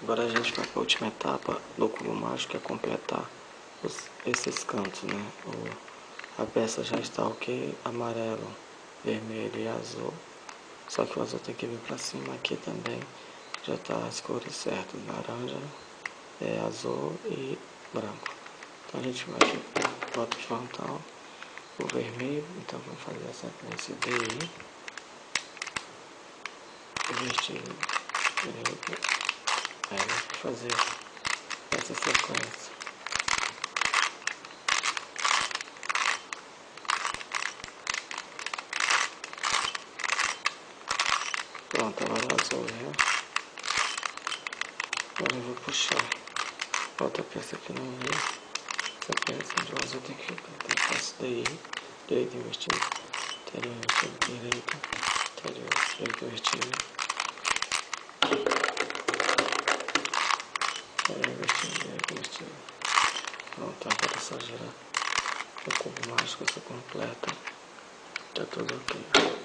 Agora a gente vai para a última etapa do cubo mágico, que é completar esses cantos, né? A peça já está ok, amarelo, vermelho e azul. Só que o azul tem que vir para cima. Aqui também já está as cores certas, laranja, azul e branco. Então a gente vai bota o frontal, o vermelho, então vamos fazer a sequência DI, invertido, direita. Aí vamos fazer essa sequência. Pronto, agora azul, né? Agora eu vou puxar outra peça aqui no meio. Essa peça de azul tem que ficar. Então eu faço daí, direita invertida, interior invertido, direita, interior, direita invertida, interior invertido, direita invertida. Pronto, agora é só girar o cubo mágico, você completa. Tá tudo ok.